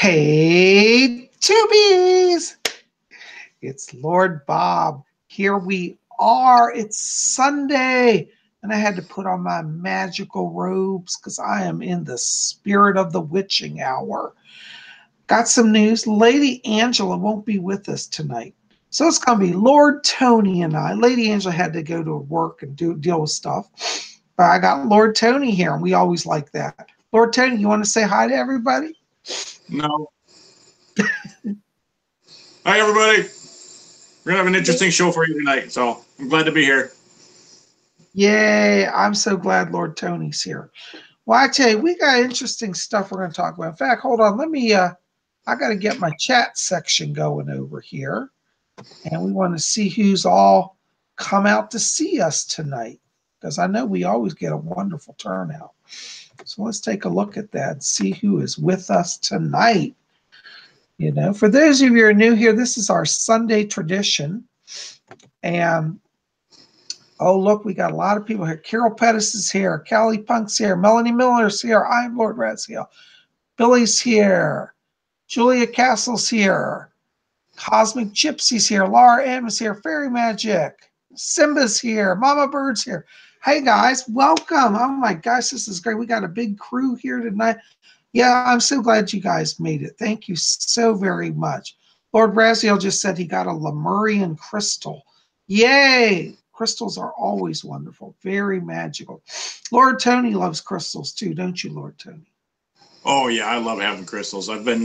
Hey, Tubies! It's Lord Bob. Here we are. It's Sunday, and I had to put on my magical robes because I am in the spirit of the witching hour. Got some news. Lady Angela won't be with us tonight. So it's going to be Lord Tony and I. Lady Angela had to go to work and deal with stuff. But I got Lord Tony here, and we always like that. Lord Tony, you want to say hi to everybody? No. Hi, everybody. We're going to have an interesting show for you tonight, so I'm glad to be here. Yay. I'm so glad Lord Tony's here. Well, I tell you, we got interesting stuff we're going to talk about. In fact, hold on. Let me, I got to get my chat section going over here. And we want to see who's all come out to see us tonight, because I know we always get a wonderful turnout. So let's take a look at that and see who is with us tonight. You know, for those of you who are new here, this is our Sunday tradition. And, oh, look, we got a lot of people here. Carol Pettis is here. Callie Punk's here. Melanie Miller's here. I'm Lord Raziel. Billy's here. Julia Castle's here. Cosmic Gypsy's here. Laura M is here. Fairy Magic. Simba's here. Mama Bird's here. Hey, guys, welcome. Oh, my gosh, this is great. We got a big crew here tonight. Yeah, I'm so glad you guys made it. Thank you so very much. Lord Raziel just said he got a Lemurian crystal. Yay! Crystals are always wonderful. Very magical. Lord Tony loves crystals too, don't you, Lord Tony? Oh, yeah, I love having crystals. I've been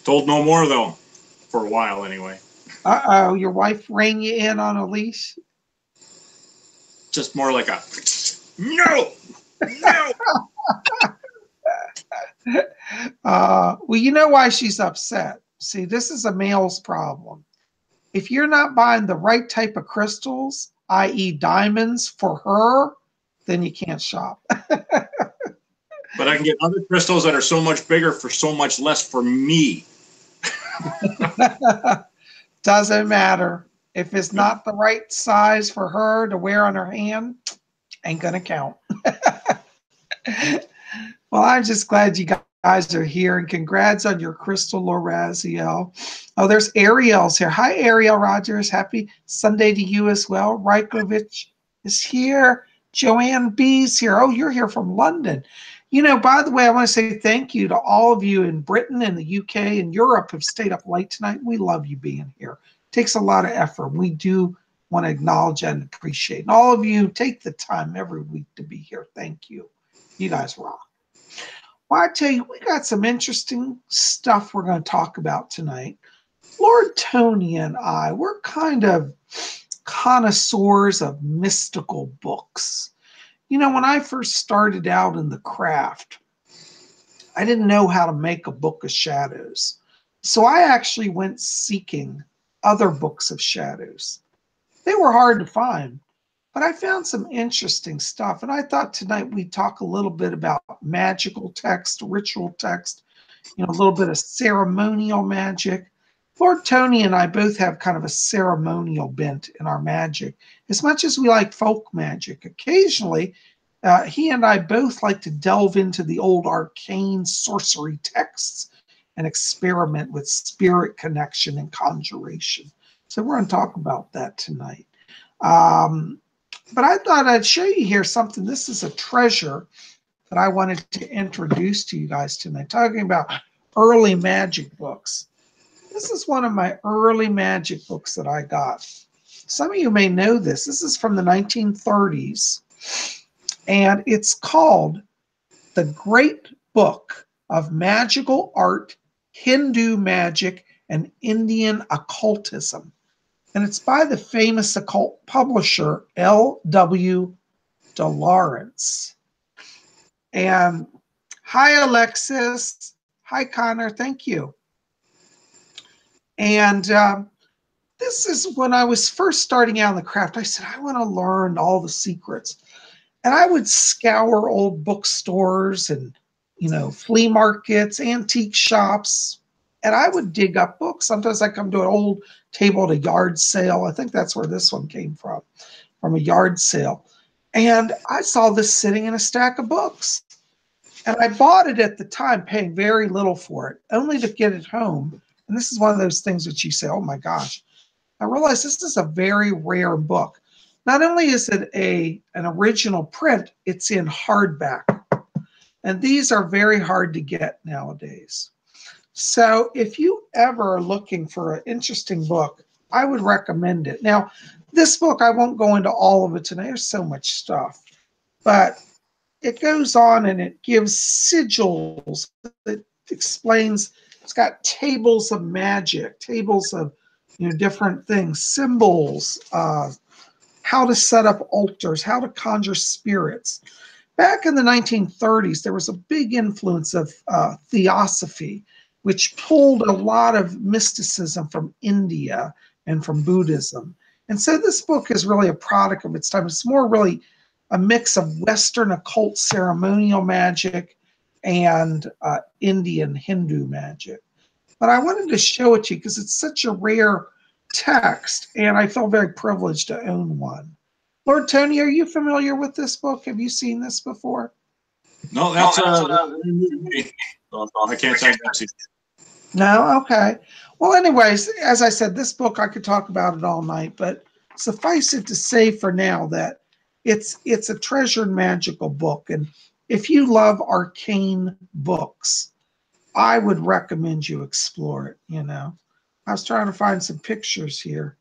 told no more, though, for a while anyway. Uh-oh, your wife rang you in on a leash? Just more like a, no, no. Well, you know why she's upset. See, this is a male's problem. If you're not buying the right type of crystals, i.e. diamonds for her, then you can't shop. But I can get other crystals that are so much bigger for so much less for me. Doesn't matter. If it's not the right size for her to wear on her hand, ain't gonna count. Well, I'm just glad you guys are here, and congrats on your crystal, Lord Raziel. Oh, there's Ariel's here. Hi, Ariel Rogers. Happy Sunday to you as well. Rajkovic is here. Joanne B's here. Oh, you're here from London. You know, by the way, I want to say thank you to all of you in Britain and the UK and Europe who've stayed up late tonight. We love you being here. It takes a lot of effort. We do want to acknowledge and appreciate. And all of you take the time every week to be here. Thank you. You guys rock. Well, I tell you, we got some interesting stuff we're going to talk about tonight. Lord Tony and I, we're kind of connoisseurs of mystical books. You know, when I first started out in the craft, I didn't know how to make a book of shadows. So I actually went seeking other books of shadows. They were hard to find, but I found some interesting stuff. And I thought tonight we'd talk a little bit about magical text, ritual text, you know, a little bit of ceremonial magic. Lord Tony and I both have kind of a ceremonial bent in our magic. As much as we like folk magic, occasionally he and I both like to delve into the old arcane sorcery texts and experiment with spirit connection and conjuration. So we're going to talk about that tonight. But I thought I'd show you here something. This is a treasure that I wanted to introduce to you guys tonight, talking about early magic books. This is one of my early magic books that I got. Some of you may know this. This is from the 1930s, and it's called The Great Book of Magical Art, Hindu Magic, and Indian Occultism. And it's by the famous occult publisher, L.W. de Lawrence. And hi, Alexis. Hi, Connor. Thank you. And this is when I was first starting out in the craft. I said, I want to learn all the secrets. And I would scour old bookstores and, you know, flea markets, antique shops, and I would dig up books. Sometimes I come to an old table at a yard sale. I think that's where this one came from a yard sale. And I saw this sitting in a stack of books. And I bought it at the time, paying very little for it, only to get it home. And this is one of those things that you say, oh my gosh. I realized this is a very rare book. Not only is it an original print, it's in hardback. And these are very hard to get nowadays. So if you ever are looking for an interesting book, I would recommend it. Now, this book, I won't go into all of it tonight. There's so much stuff. But it goes on and it gives sigils. It explains, it's got tables of magic, tables of different things, symbols, how to set up altars, how to conjure spirits. Back in the 1930s, there was a big influence of theosophy, which pulled a lot of mysticism from India and from Buddhism. And so this book is really a product of its time. It's more really a mix of Western occult ceremonial magic and Indian Hindu magic. But I wanted to show it to you because it's such a rare text, and I felt very privileged to own one. Lord Tony, are you familiar with this book? Have you seen this before? No, that's I can't say I've seen it. No? Okay. Well, anyways, as I said, this book, I could talk about it all night, but suffice it to say for now that it's a treasured magical book. And if you love arcane books, I would recommend you explore it, I was trying to find some pictures here.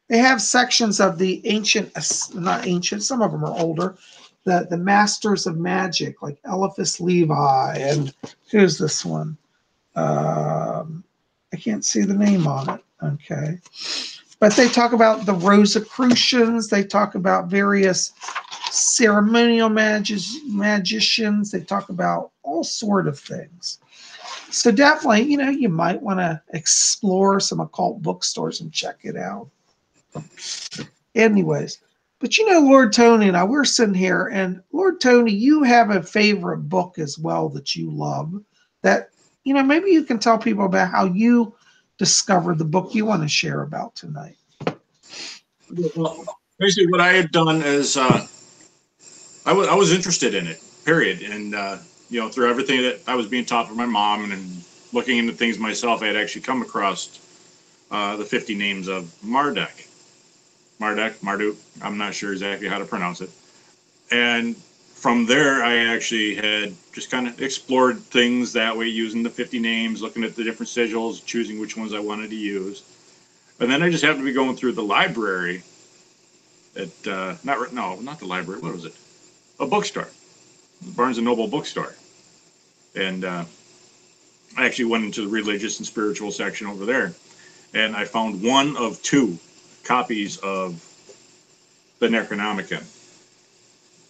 They have sections of the ancient, not ancient, some of them are older, the masters of magic, like Eliphas Levi, and who's this one? I can't see the name on it. Okay. But they talk about the Rosicrucians. They talk about various ceremonial magicians. They talk about all sort of things. So definitely, you might want to explore some occult bookstores and check it out. Anyways, but Lord Tony and I, we're sitting here, and Lord Tony, you have a favorite book as well that you love that, maybe you can tell people about how you discovered the book you want to share about tonight. Well, basically what I had done is I was interested in it, period. And, through everything that I was being taught from my mom and looking into things myself, I had actually come across the 50 names of Marduk. Marduk, I'm not sure exactly how to pronounce it. And from there, I actually had just kind of explored things that way, using the 50 names, looking at the different sigils, choosing which ones I wanted to use. And then I just happened to be going through the library at, not the library, what was it? A bookstore, the Barnes & Noble bookstore. And I actually went into the religious and spiritual section over there. And I found one of two copies of the Necronomicon.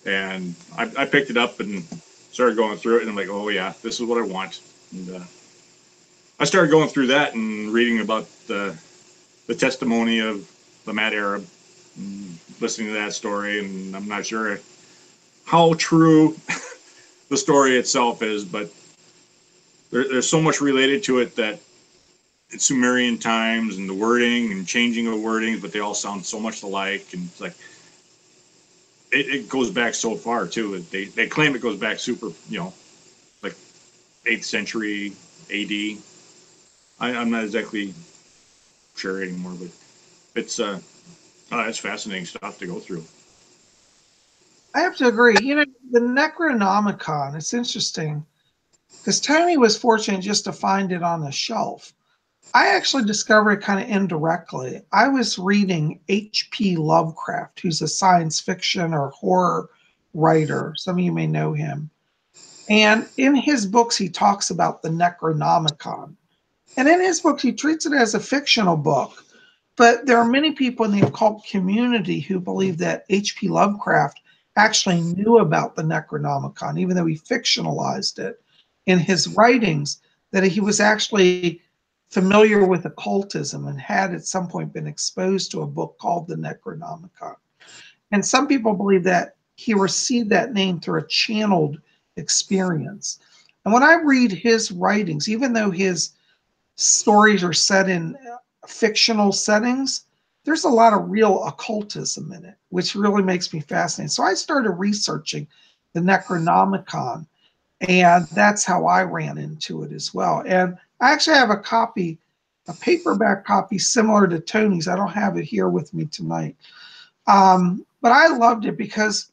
And I picked it up and started going through it, and I'm like, oh yeah, this is what I want. And I started going through that and reading about the testimony of the Mad Arab, and listening to that story, and I'm not sure how true the story itself is, but there's so much related to it that it's Sumerian times and the wording and changing of wordings, but they all sound so much alike. And it's like, it goes back so far too. They claim it goes back super, like 8th century AD. I'm not exactly sure anymore, but it's fascinating stuff to go through. I have to agree. The Necronomicon, it's interesting because Tony was fortunate just to find it on the shelf. I actually discovered it kind of indirectly. I was reading H.P. Lovecraft, who's a science fiction or horror writer. Some of you may know him. And in his books, he talks about the Necronomicon. And in his books, he treats it as a fictional book. But there are many people in the occult community who believe that H.P. Lovecraft actually knew about the Necronomicon, even though he fictionalized it in his writings, that he was actually familiar with occultism and had at some point been exposed to a book called the Necronomicon. And some people believe that he received that name through a channeled experience. And when I read his writings, even though his stories are set in fictional settings, there's a lot of real occultism in it, which really makes me fascinated. So I started researching the Necronomicon. And that's how I ran into it as well. And I actually have a copy, a paperback copy similar to Tony's. I don't have it here with me tonight. But I loved it because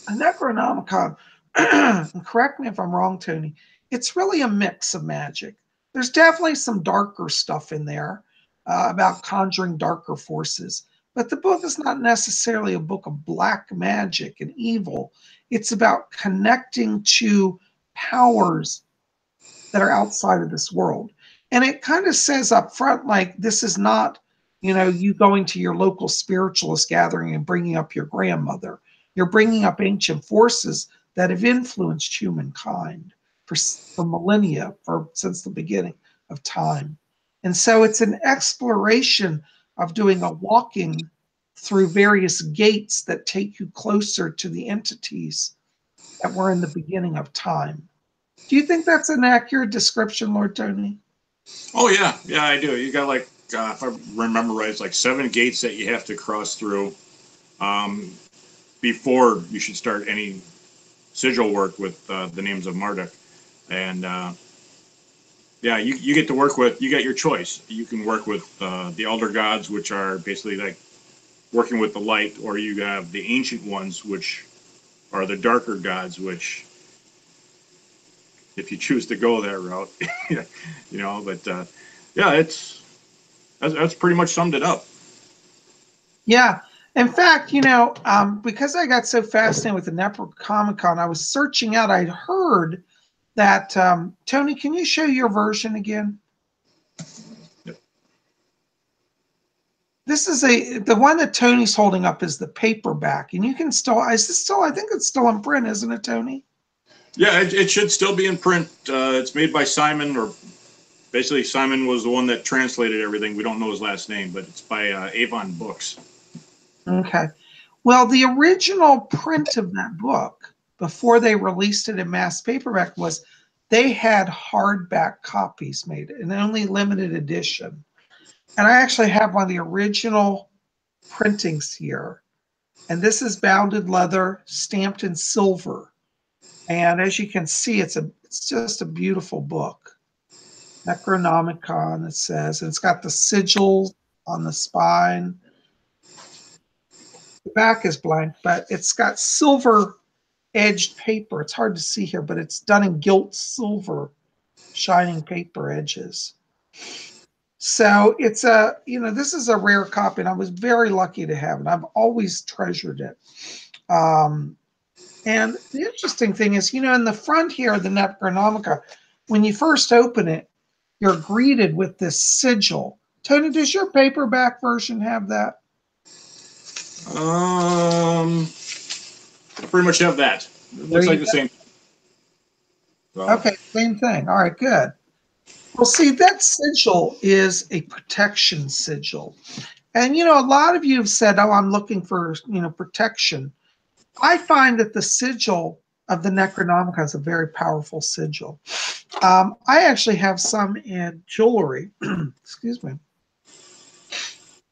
a Necronomicon, and correct me if I'm wrong, Tony, it's really a mix of magic. There's definitely some darker stuff in there about conjuring darker forces. But the book is not necessarily a book of black magic and evil. It's about connecting to powers that are outside of this world. And it kind of says up front, like, this is not, you going to your local spiritualist gathering and bringing up your grandmother. You're bringing up ancient forces that have influenced humankind for millennia, since the beginning of time. And so it's an exploration of doing a walking through various gates that take you closer to the entities that were in the beginning of time. Do you think that's an accurate description, Lord Tony? Oh yeah, yeah, I do. You got like, if I remember right, it's like 7 gates that you have to cross through before you should start any sigil work with the names of Marduk. And yeah, you get to work with, you get your choice. You can work with the elder gods, which are basically like working with the light, or you have the ancient ones, which are the darker gods, which, if you choose to go that route, but yeah, that's pretty much summed it up. Yeah. In fact, because I got so fascinated with the Necronomicon, I was searching out, I'd heard that, Tony, can you show your version again? Yep. This is the one that Tony's holding up is the paperback, and you can still, I think it's still in print, isn't it, Tony? Yeah, it should still be in print. It's made by Simon, or basically Simon was the one that translated everything. We don't know his last name, but it's by Avon Books. Okay. Well, the original print of that book, before they released it in mass paperback, was they had hardback copies made, an only limited edition. And I actually have one of the original printings here. And this is bounded leather, stamped in silver. And as you can see, it's just a beautiful book. Necronomicon, it says, and it's got the sigils on the spine. The back is blank, but it's got silver edged paper. It's hard to see here, but it's done in gilt silver, shining paper edges. So it's this is a rare copy, and I was very lucky to have it. I've always treasured it. And the interesting thing is, in the front here of the Necronomica, when you first open it, you're greeted with this sigil. Tony, does your paperback version have that? I pretty much have that. It looks like the same. So. Okay, same thing. All right, good. Well, see, that sigil is a protection sigil. And, a lot of you have said, oh, I'm looking for, protection. I find that the sigil of the Necronomicon is a very powerful sigil. I actually have some in jewelry. Excuse me.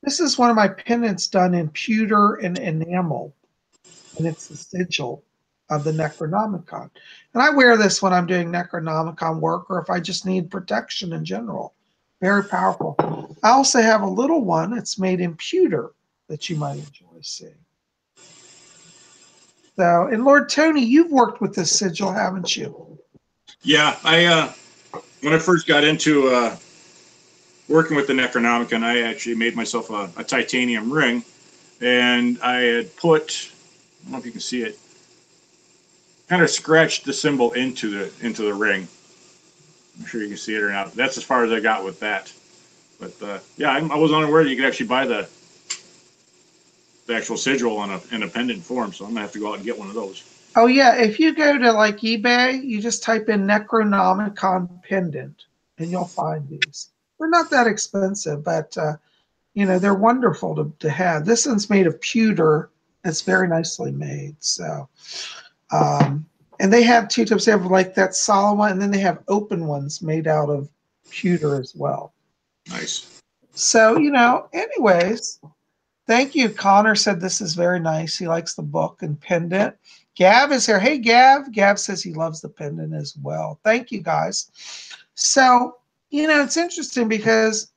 This is one of my pendants done in pewter and enamel, and it's the sigil of the Necronomicon. And I wear this when I'm doing Necronomicon work, or if I just need protection in general. Very powerful. I also have a little one. It's made in pewter that you might enjoy seeing. So, and Lord Tony, you've worked with this sigil, haven't you? Yeah, I when I first got into working with the Necronomicon, I actually made myself a titanium ring, and I had put, I don't know if you can see it, kind of scratched the symbol into the ring. I'm sure you can see it or not. That's as far as I got with that. But yeah, I was unaware that you could actually buy the actual sigil in a pendant form, so I'm gonna have to go out and get one of those. Oh yeah, if you go to like eBay, you just type in Necronomicon pendant, and you'll find these. They're not that expensive, but they're wonderful to have. This one's made of pewter. It's very nicely made. So, and they have two types. They have like that solid one, and then they have open ones made out of pewter as well. Nice. So, anyways, thank you. Connor said this is very nice. He likes the book and pendant. Gav is here. Hey, Gav. Gav says he loves the pendant as well. Thank you, guys. So, it's interesting because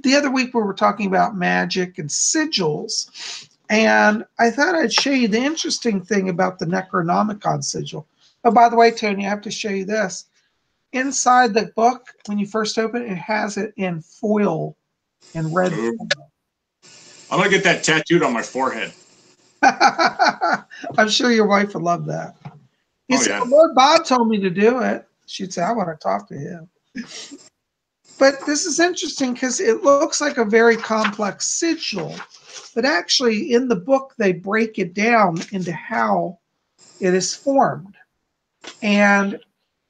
the other week we were talking about magic and sigils. And I thought I'd show you the interesting thing about the Necronomicon sigil. Oh, by the way, Tony, I have to show you this. Inside the book, when you first open it, it has it in foil in red. I'm going to get that tattooed on my forehead. I'm sure your wife would love that. He said, well, Lord Bob told me to do it. She'd say, I want to talk to him. But this is interesting because it looks like a very complex sigil. But actually, in the book, they break it down into how it is formed. And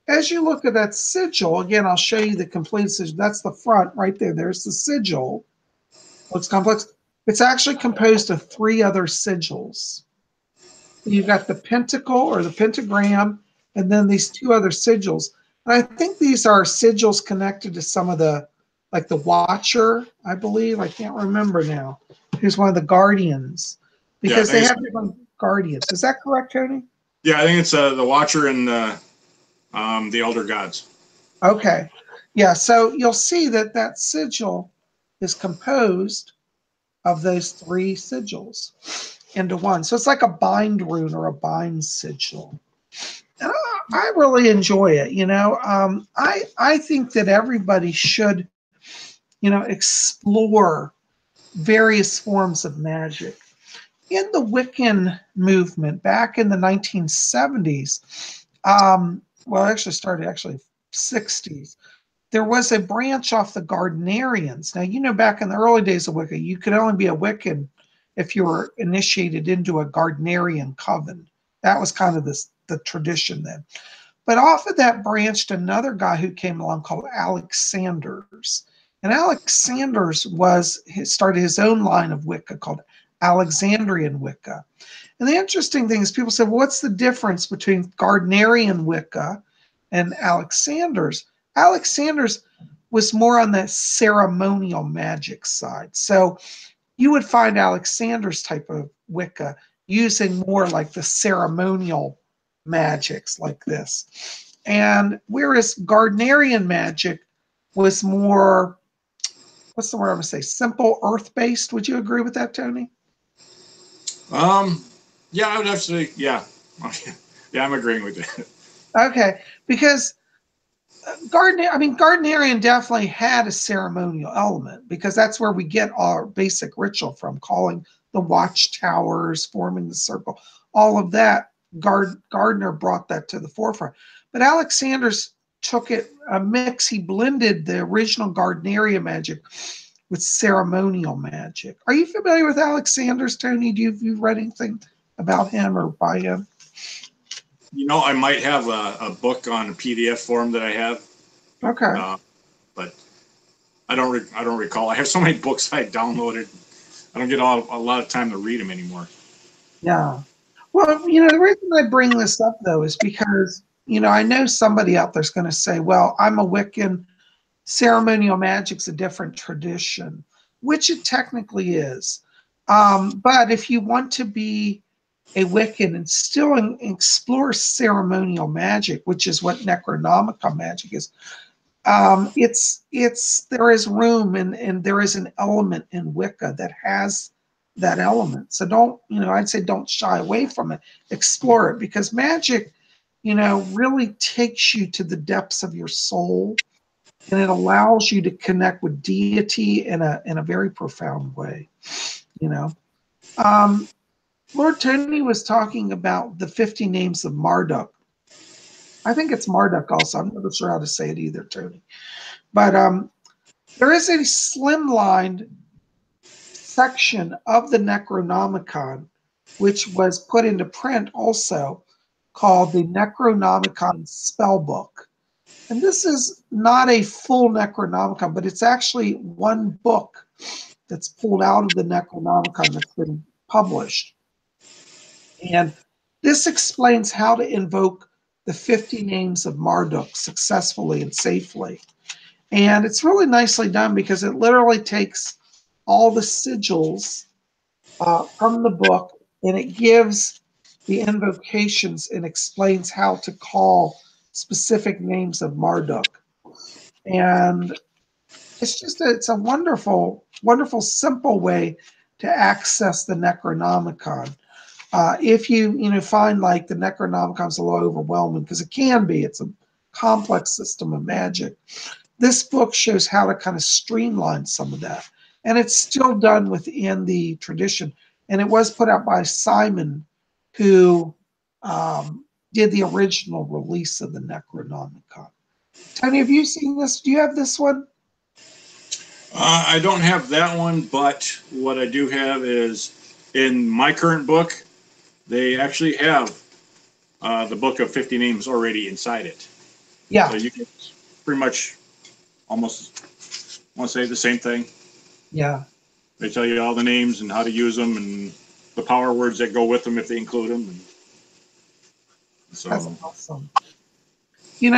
as you look at that sigil, again, I'll show you the complete sigil. That's the front right there. There's the sigil. Looks complex. It's actually composed of 3 other sigils. You've got the pentacle or the pentagram, and then these 2 other sigils. And I think these are sigils connected to some of the, like the Watcher, I believe. I can't remember now. Who's one of the guardians. Because they have different guardians. Is that correct, Tony? Yeah, I think it's the Watcher and the Elder Gods. Okay. Yeah, so you'll see that that sigil is composed of those 3 sigils into one. So it's like a bind rune or a bind sigil. And I really enjoy it, I think that everybody should, explore various forms of magic. In the Wiccan movement back in the 1970s, actually started 60s, there was a branch off the Gardnerians. Now, back in the early days of Wicca, you could only be a Wiccan if you were initiated into a Gardnerian coven. That was kind of the tradition then. But off of that branched another guy who came along called Alex Sanders. And Alex Sanders started his own line of Wicca called Alexandrian Wicca. And the interesting thing is people say, well, what's the difference between Gardnerian Wicca and Alex Sanders? Alex Sanders was more on the ceremonial magic side. So you would find Alex Sanders type of Wicca using more like the ceremonial magics like this. And whereas Gardnerian magic was more, what's the word I'm going to say, simple earth-based. Would you agree with that, Tony? Yeah, I would have to say, yeah. Yeah, I'm agreeing with you. Okay, because Gardnerian definitely had a ceremonial element because that's where we get our basic ritual from, calling the watchtowers, forming the circle, all of that. Gardner brought that to the forefront. But Alex Sanders took it a mix. He blended the original Gardnerian magic with ceremonial magic. Are you familiar with Alex Sanders, Tony? Have you read anything about him or by him? I might have a book on a PDF form that I have. Okay. But I don't recall. I have so many books I downloaded. I don't get a lot of time to read them anymore. Yeah. Well, the reason I bring this up, though, is because, I know somebody out there's going to say, well, I'm a Wiccan. Ceremonial magic's a different tradition, which it technically is. But if you want to be a Wiccan and still explore ceremonial magic, which is what Necronomicon magic is, there is room and there is an element in Wicca that has that element. So I'd say don't shy away from it. Explore it because magic, really takes you to the depths of your soul, and it allows you to connect with deity in a very profound way. Lord Tony was talking about the 50 names of Marduk. I think it's Marduk also. I'm not sure how to say it either, Tony. But there is a slimlined section of the Necronomicon, which was put into print also, called the Necronomicon Spellbook. And this is not a full Necronomicon, but it's actually one book that's pulled out of the Necronomicon that's been published. And this explains how to invoke the 50 names of Marduk successfully and safely. And it's really nicely done because it literally takes all the sigils from the book and it gives the invocations and explains how to call specific names of Marduk. And it's a wonderful, wonderful, simple way to access the Necronomicon. If you find like the Necronomicon's a little overwhelming, because it can be, it's a complex system of magic. This book shows how to kind of streamline some of that. And it's still done within the tradition. And it was put out by Simon, who did the original release of the Necronomicon. Tony, have you seen this? Do you have this one? I don't have that one, but what I do have is in my current book, they actually have the book of 50 names already inside it. Yeah. So you can pretty much almost, I want to say the same thing. Yeah. They tell you all the names and how to use them and the power words that go with them if they include them. And so that's awesome.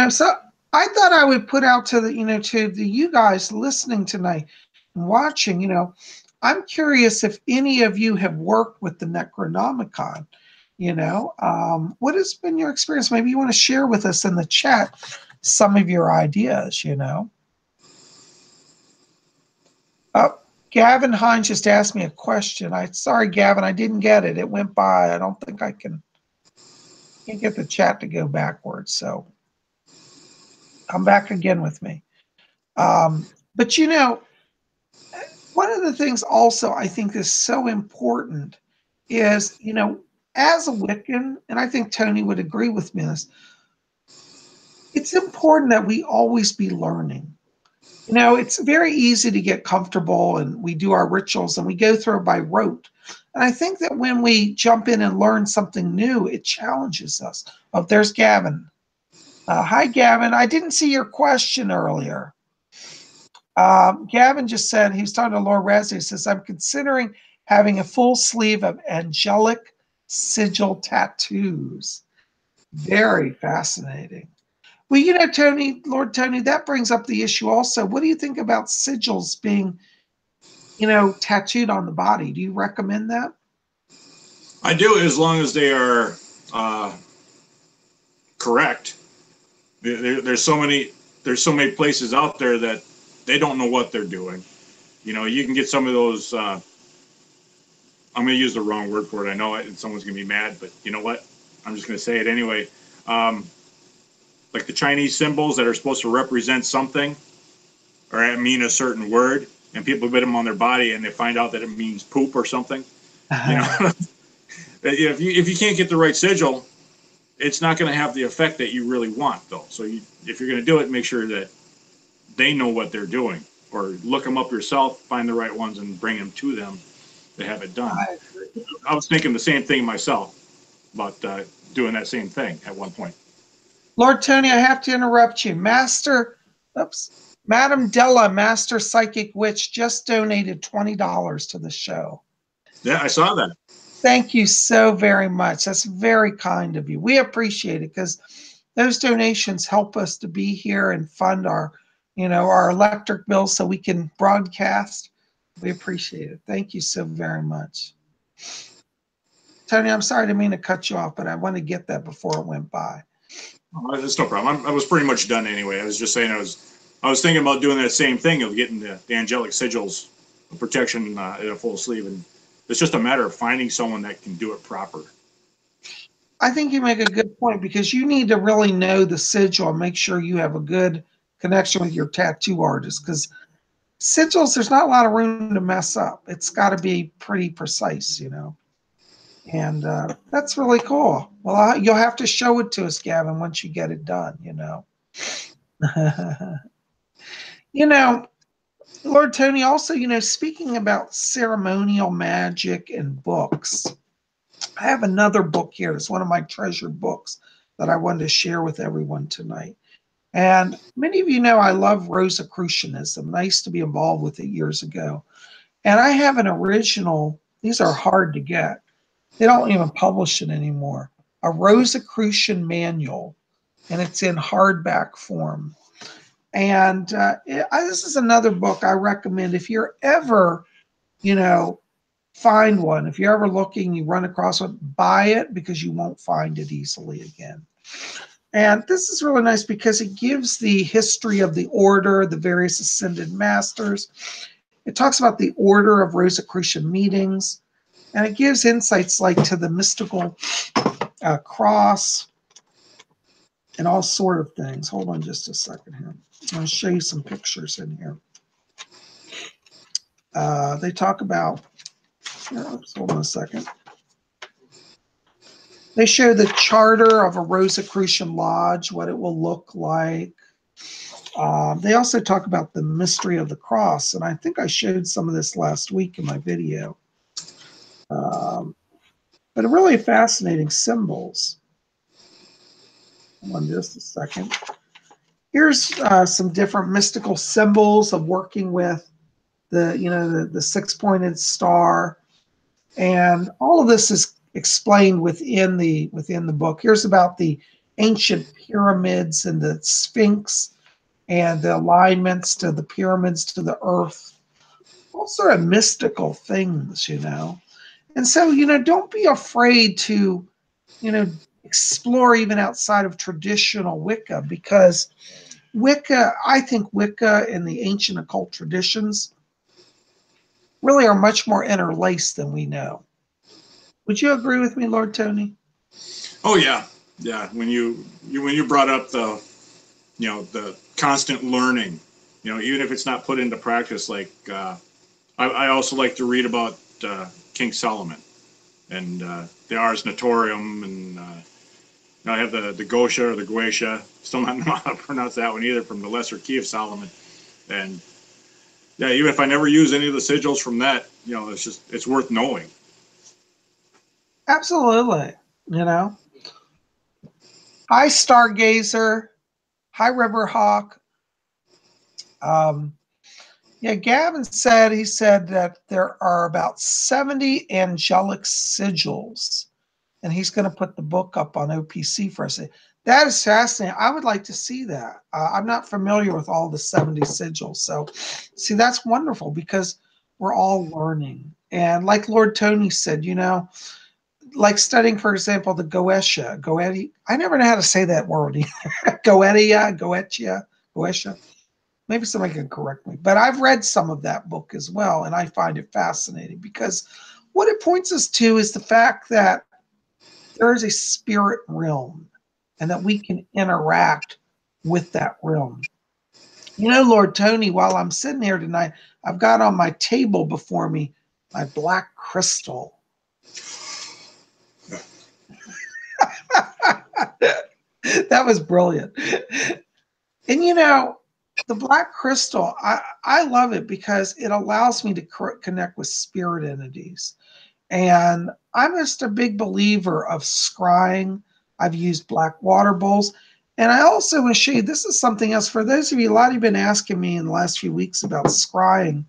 So I thought I would put out to you guys listening tonight and watching, I'm curious if any of you have worked with the Necronomicon. What has been your experience? Maybe you want to share with us in the chat some of your ideas, Oh, Gavin Hines just asked me a question. Sorry, Gavin, I didn't get it. It went by. I don't think I can't get the chat to go backwards. So come back again with me. But one of the things also I think is so important is, as a Wiccan, and I think Tony would agree with me on this, it's important that we always be learning. It's very easy to get comfortable and we do our rituals and we go through it by rote. And I think that when we jump in and learn something new, it challenges us. Oh, there's Gavin. Hi, Gavin. I didn't see your question earlier. Gavin just said, he was talking to Laura Razzie, he says, I'm considering having a full sleeve of angelic sigil tattoos. Very fascinating. Well, Tony, Lord Tony, that brings up the issue also. What do you think about sigils being, tattooed on the body? Do you recommend that? I do, as long as they are correct. There's so many places out there that they don't know what they're doing. You can get some of those. I'm going to use the wrong word for it. I know it, and someone's going to be mad, but you know what? I'm just going to say it anyway. Like the Chinese symbols that are supposed to represent something or mean a certain word, and people put them on their body and they find out that it means poop or something. If you can't get the right sigil, it's not going to have the effect that you really want, though. So if you're going to do it, make sure that they know what they're doing, or look them up yourself, find the right ones, and bring them to them to have it done. I was thinking the same thing myself about doing that same thing at one point. Lord Tony, I have to interrupt you. Madam Della, Master Psychic Witch, just donated $20 to the show. Yeah, I saw that. Thank you so very much. That's very kind of you. We appreciate it because those donations help us to be here and fund our electric bills so we can broadcast. We appreciate it. Thank you so very much. Tony, I'm sorry to mean to cut you off, but I want to get that before it went by. Oh, that's no problem. I was pretty much done anyway. I was just saying I was thinking about doing that same thing of getting the angelic sigils protection in a full sleeve, and it's just a matter of finding someone that can do it proper. I think you make a good point because you need to really know the sigil and make sure you have a good connection with your tattoo artist, because sigils, there's not a lot of room to mess up. It's got to be pretty precise, and that's really cool. Well, you'll have to show it to us, Gavin, once you get it done, Lord Tony, also, speaking about ceremonial magic and books, I have another book here. It's one of my treasured books that I wanted to share with everyone tonight. And many of you know I love Rosicrucianism. I used to be involved with it years ago. And I have an original, these are hard to get. They don't even publish it anymore. A Rosicrucian manual, and it's in hardback form. And this is another book I recommend if you're ever, find one. If you're ever looking, you run across one, buy it because you won't find it easily again. And this is really nice because it gives the history of the order, the various ascended masters. It talks about the order of Rosicrucian meetings, and it gives insights like to the mystical cross and all sort of things. Hold on just a second here. I'm going to show you some pictures in here. They talk about, oops, hold on a second. They show the charter of a Rosicrucian lodge, what it will look like. They also talk about the mystery of the cross, and I think I showed some of this last week in my video. But really fascinating symbols. Hold on just a second. Here's some different mystical symbols of working with the six-pointed star, and all of this is explained within the book. Here's about the ancient pyramids and the Sphinx and the alignments to the pyramids to the earth, all sort of mystical things, And so, don't be afraid to, explore even outside of traditional Wicca, because I think Wicca and the ancient occult traditions really are much more interlaced than we know. Would you agree with me, Lord Tony? Oh yeah, yeah. When you brought up the constant learning, even if it's not put into practice, like I also like to read about King Solomon and the Ars Notorium, and I have the Gosha or the Guesha. Still not know how to pronounce that one either, from the Lesser Key of Solomon. And yeah, even if I never use any of the sigils from that, it's worth knowing. Absolutely. Hi, Stargazer. Hi, Riverhawk. Gavin said, that there are about 70 angelic sigils, and he's going to put the book up on OPC for us. That is fascinating. I would like to see that. I'm not familiar with all the 70 sigils. So, see, that's wonderful because we're all learning. And like Lord Tony said, like studying, for example, the Goetia. I never know how to say that word either. Goetia. Maybe somebody can correct me. But I've read some of that book as well, and I find it fascinating because what it points us to is the fact that there is a spirit realm and that we can interact with that realm. Lord Tony, while I'm sitting here tonight, I've got on my table before me my black crystal. That was brilliant. And the black crystal, I love it because it allows me to connect with spirit entities. And I'm just a big believer of scrying. I've used black water bowls. And I also want to show you, this is something else. For those of you, a lot of you have been asking me in the last few weeks about scrying.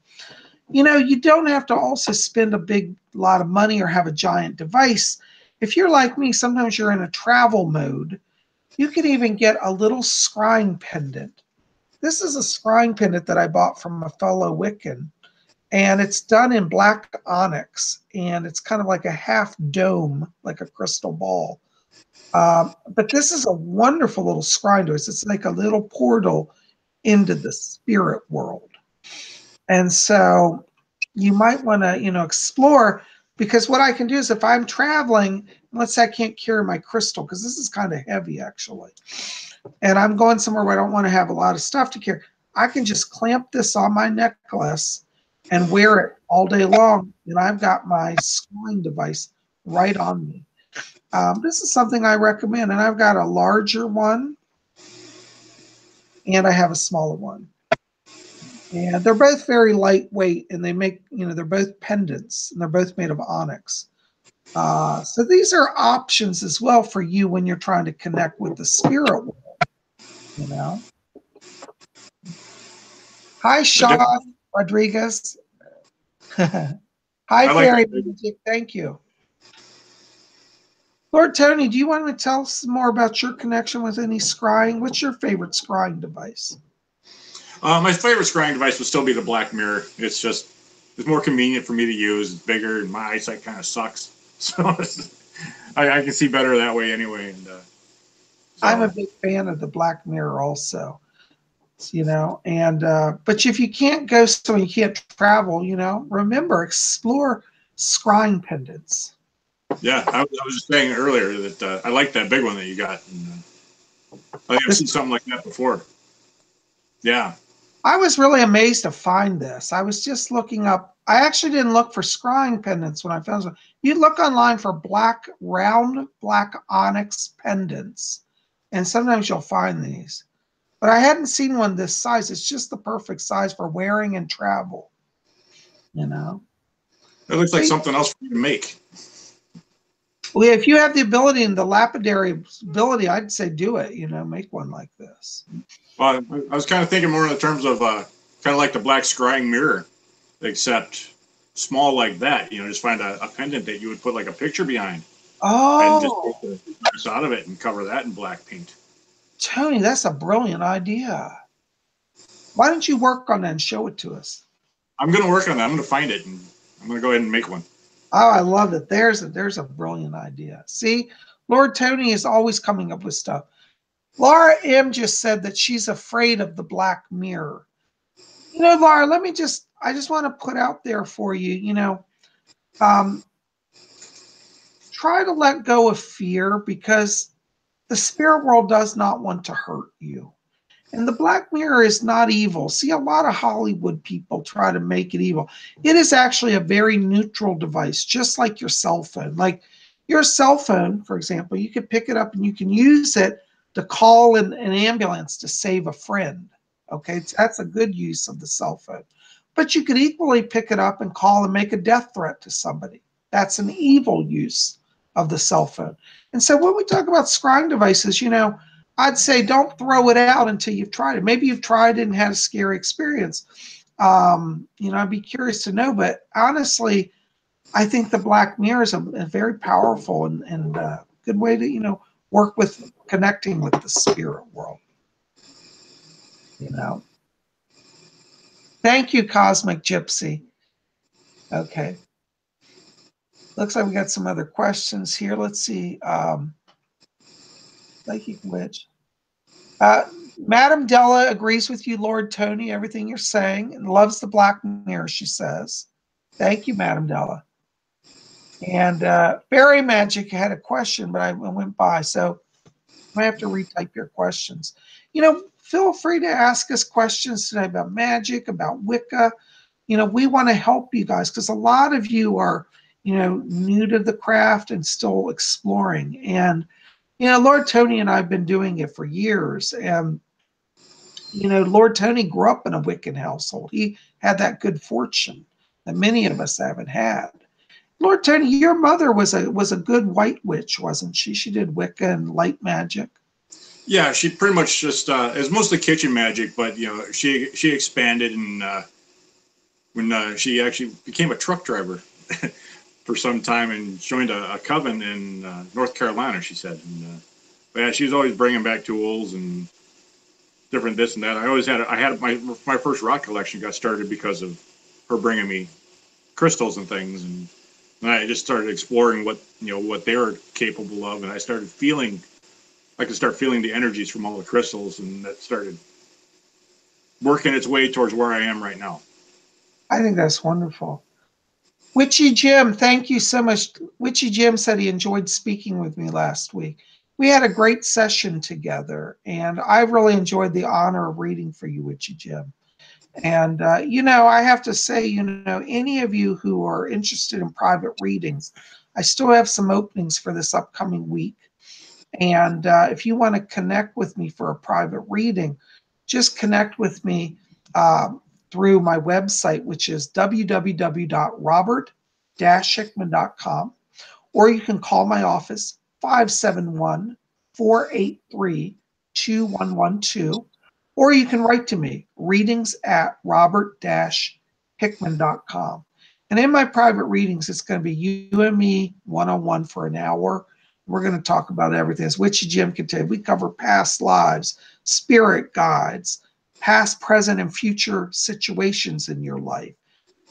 You don't have to also spend a big lot of money or have a giant device. If you're like me, sometimes you're in a travel mode. You can even get a little scrying pendant. This is a scrying pendant that I bought from a fellow Wiccan, and it's done in black onyx, and it's kind of like a half dome, like a crystal ball. But this is a wonderful little scrying device. It's like a little portal into the spirit world. And so you might want to, explore, because what I can do is if I'm traveling, let's say I can't carry my crystal, because this is kind of heavy actually, and I'm going somewhere where I don't want to have a lot of stuff to carry, I can just clamp this on my necklace and wear it all day long, and I've got my scrying device right on me. This is something I recommend, and I've got a larger one, and I have a smaller one. And they're both very lightweight, and they make, they're both pendants, and they're both made of onyx. So these are options as well for you when you're trying to connect with the spirit world, Hi, Sean Rodriguez. Hi, Fairy Magic. Thank you. Lord Tony, do you want to tell us more about your connection with any scrying? What's your favorite scrying device? My favorite scrying device would still be the black mirror. It's just, it's more convenient for me to use. It's bigger, and my eyesight kind of sucks, so I can see better that way anyway. And I'm a big fan of the Black Mirror also, you know, and but if you can't go, so you can't travel, you know, remember, explore scrying pendants. yeah, I was just saying earlier that I like that big one that you got. And, I think I've seen something like that before. Yeah. I was really amazed to find this. I was just looking up. I actually didn't look for scrying pendants when I found them. You look online for round black onyx pendants, and sometimes you'll find these. But I hadn't seen one this size. It's just the perfect size for wearing and travel. You know, It looks like so, something else for you to make. well, if you have the ability and the lapidary ability, I'd say do it. You know, make one like this. Well, I was kind of thinking more in the terms of kind of like the black scrying mirror, except small like that. You know, just find a pendant that you would put like a picture behind, and just Oh, take the piece out of it and cover that in black paint. Tony, that's a brilliant idea. Why don't you work on that and show it to us? I'm going to work on that. I'm going to find it, and I'm going to go ahead and make one. Oh, I love it. There's a brilliant idea. See, Lord Tony is always coming up with stuff. Laura M just said that she's afraid of the black mirror. You know, Laura, I just want to put out there for you, you know, um, try to let go of fear because the spirit world does not want to hurt you. And the black mirror is not evil. See, a lot of Hollywood people try to make it evil. It is actually a very neutral device, just like your cell phone. Like your cell phone, for example, you could pick it up and you can use it to call an ambulance to save a friend. Okay, that's a good use of the cell phone. But you could equally pick it up and call and make a death threat to somebody. That's an evil use of the cell phone. And so when we talk about scrying devices, you know, I'd say don't throw it out until you've tried it. Maybe you've tried it and had a scary experience. You know, I'd be curious to know. But honestly, I think the black mirror is a very powerful and good way to, you know, work with connecting with the spirit world. You know. Thank you, Cosmic Gypsy. Okay. Looks like we got some other questions here. Let's see. Psychic Witch. Madam Della agrees with you, Lord Tony, everything you're saying, and loves the black mirror, she says. Thank you, Madam Della. And Fairy Magic had a question, but I went by, so I have to retype your questions. You know, feel free to ask us questions today about magic, about Wicca. You know, we want to help you guys because a lot of you are, you know, new to the craft and still exploring. And, you know, Lord Tony and I have been doing it for years. And you know, Lord Tony grew up in a Wiccan household. He had that good fortune that many of us haven't had. Lord Tony, your mother was a good white witch, wasn't she? She did Wicca and light magic. Yeah, she pretty much just it was mostly kitchen magic, but you know, she expanded and when she actually became a truck driver for some time and joined a coven in North Carolina. She said, and, but yeah, she was always bringing back tools and different this and that. I had my first rock collection got started because of her bringing me crystals and things, and I just started exploring what they were capable of, and I started feeling I could start feeling the energies from all the crystals, and that started working its way towards where I am right now. I think that's wonderful. Witchy Jim, thank you so much. Witchy Jim said he enjoyed speaking with me last week. We had a great session together, and I really enjoyed the honor of reading for you, Witchy Jim. And, you know, I have to say, you know, any of you who are interested in private readings, I still have some openings for this upcoming week. And if you want to connect with me for a private reading, just connect with me through my website, which is www.robert-hickman.com, or you can call my office, 571-483-2112, or you can write to me, readings@robert-hickman.com. And in my private readings, it's going to be you and me one-on-one for an hour. We're going to talk about everything. As Witchy Jim can tell you, we cover past lives, spirit guides, past, present, and future situations in your life.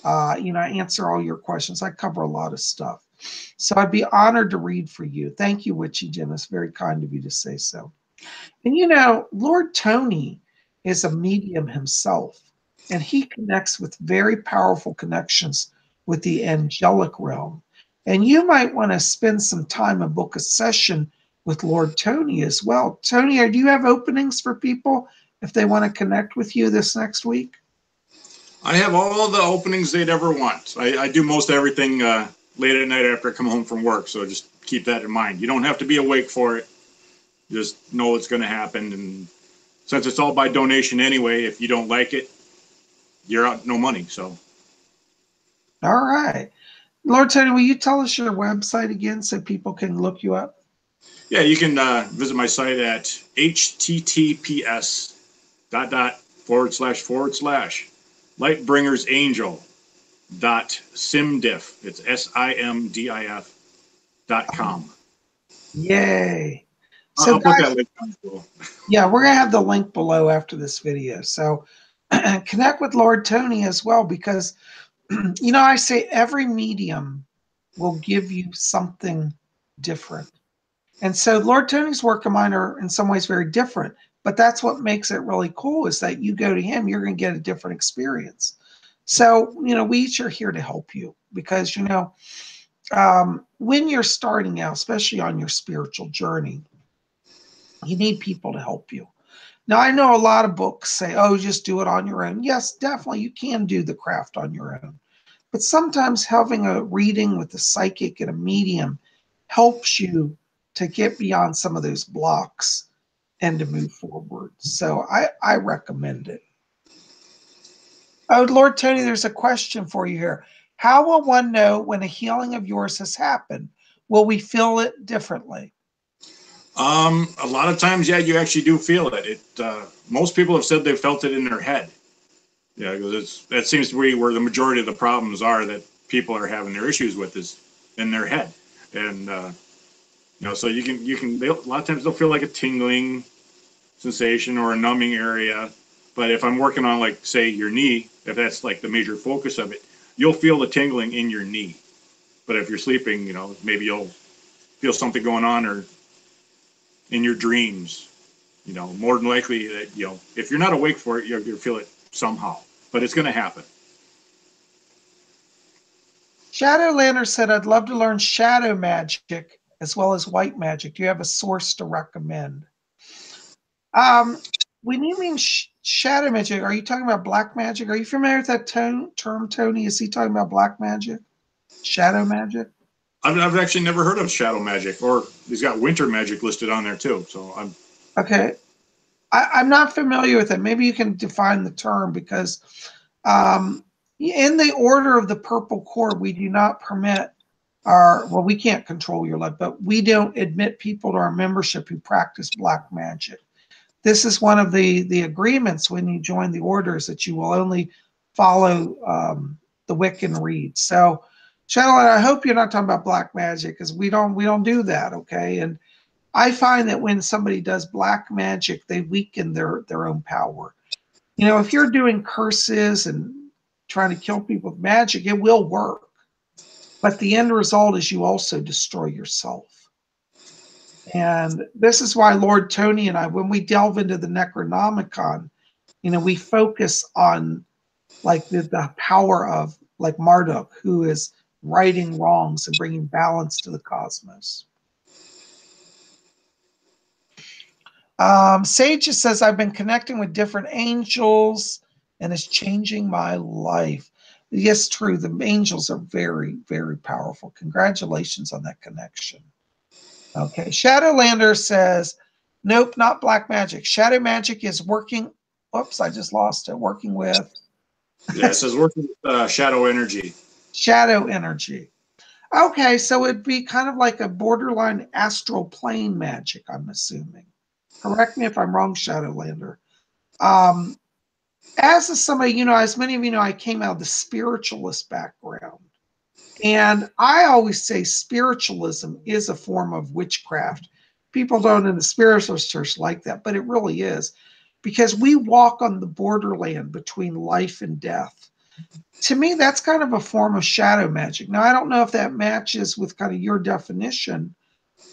I answer all your questions. I cover a lot of stuff. So I'd be honored to read for you. Thank you, Witchy Jim. It's very kind of you to say so. And Lord Tony is a medium himself, and he connects with very powerful connections with the angelic realm. And you might want to spend some time and book a session with Lord Tony as well. Tony, do you have openings for people if they want to connect with you this next week? I have all the openings they'd ever want. I do most everything late at night after I come home from work, so just keep that in mind. You don't have to be awake for it. Just know it's going to happen. And since it's all by donation anyway, if you don't like it, you're out no money. So. All right. Lord Tony, will you tell us your website again so people can look you up? Yeah, you can visit my site at https://lightbringersangel.simdiff. It's simdif.com. Yay. So I'll put that link down below. Yeah, we're going to have the link below after this video. So connect with Lord Tony as well, because, I say every medium will give you something different. And so Lord Tony's work and mine are in some ways very different, but that's what makes it really cool is that you go to him, you're going to get a different experience. So, we each are here to help you because, when you're starting out, especially on your spiritual journey, you need people to help you. Now, I know a lot of books say, oh, just do it on your own. Yes, definitely, you can do the craft on your own. But sometimes having a reading with a psychic and a medium helps you to get beyond some of those blocks and to move forward. So I recommend it. Oh, Lord Tony, there's a question for you here. How will one know when a healing of yours has happened? Will we feel it differently? A lot of times, yeah, you actually do feel it. Most people have said they felt it in their head. Yeah, because that seems to be where the majority of the problems are that people are having their issues with is in their head. And so a lot of times they'll feel like a tingling sensation or a numbing area. But if I'm working on, like, say, your knee, if that's like the major focus of it, you'll feel the tingling in your knee. But if you're sleeping, maybe you'll feel something going on or in your dreams. More than likely that, if you're not awake for it, you'll feel it somehow. But it's going to happen. Shadowlander said, I'd love to learn shadow magic as well as white magic. Do you have a source to recommend? When you mean shadow magic, are you talking about black magic? Are you familiar with that term, Tony? Is he talking about black magic? Shadow magic? I've actually never heard of shadow magic, or he's got winter magic listed on there too. So I'm okay. I'm not familiar with it. Maybe you can define the term because in the order of the purple cord, we do not permit we can't control your life, but we don't admit people to our membership who practice black magic. This is one of the agreements when you join the orders that you will only follow the Wiccan read. So, Shadowland, I hope you're not talking about black magic because we don't do that, okay? And I find that when somebody does black magic, they weaken their own power. If you're doing curses and trying to kill people with magic, it will work. But the end result is you also destroy yourself. And this is why Lord Tony and I, when we delve into the Necronomicon, we focus on like the power of like Marduk, who is righting wrongs and bringing balance to the cosmos. Sage says, I've been connecting with different angels and it's changing my life. Yes, true. The angels are very, very powerful. Congratulations on that connection. Okay. Shadowlander says, nope, not black magic. Shadow magic is working. Oops, I just lost it. Working with. Yeah, it says working with shadow energy. Shadow energy. Okay, so it'd be kind of like a borderline astral plane magic, I'm assuming. Correct me if I'm wrong, Shadowlander. As somebody, as many of you know, I came out of the spiritualist background. And I always say spiritualism is a form of witchcraft. People don't in the spiritualist church like that, but it really is. Because we walk on the borderland between life and death. To me, that's kind of a form of shadow magic. Now, I don't know if that matches with kind of your definition,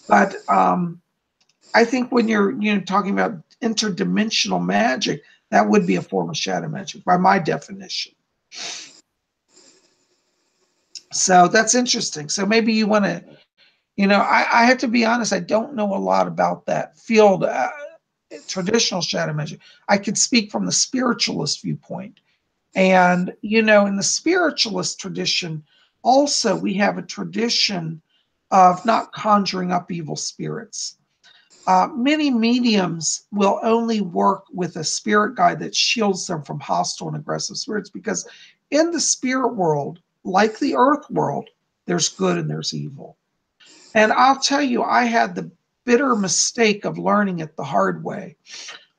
but I think when you're talking about interdimensional magic, that would be a form of shadow magic by my definition. So that's interesting. So maybe you want to, I have to be honest, I don't know a lot about that field, traditional shadow magic. I could speak from the spiritualist viewpoint. And, in the spiritualist tradition, also we have a tradition of not conjuring up evil spirits. Many mediums will only work with a spirit guide that shields them from hostile and aggressive spirits, because in the spirit world, like the earth world, there's good and there's evil. And I'll tell you, I had the bitter mistake of learning it the hard way.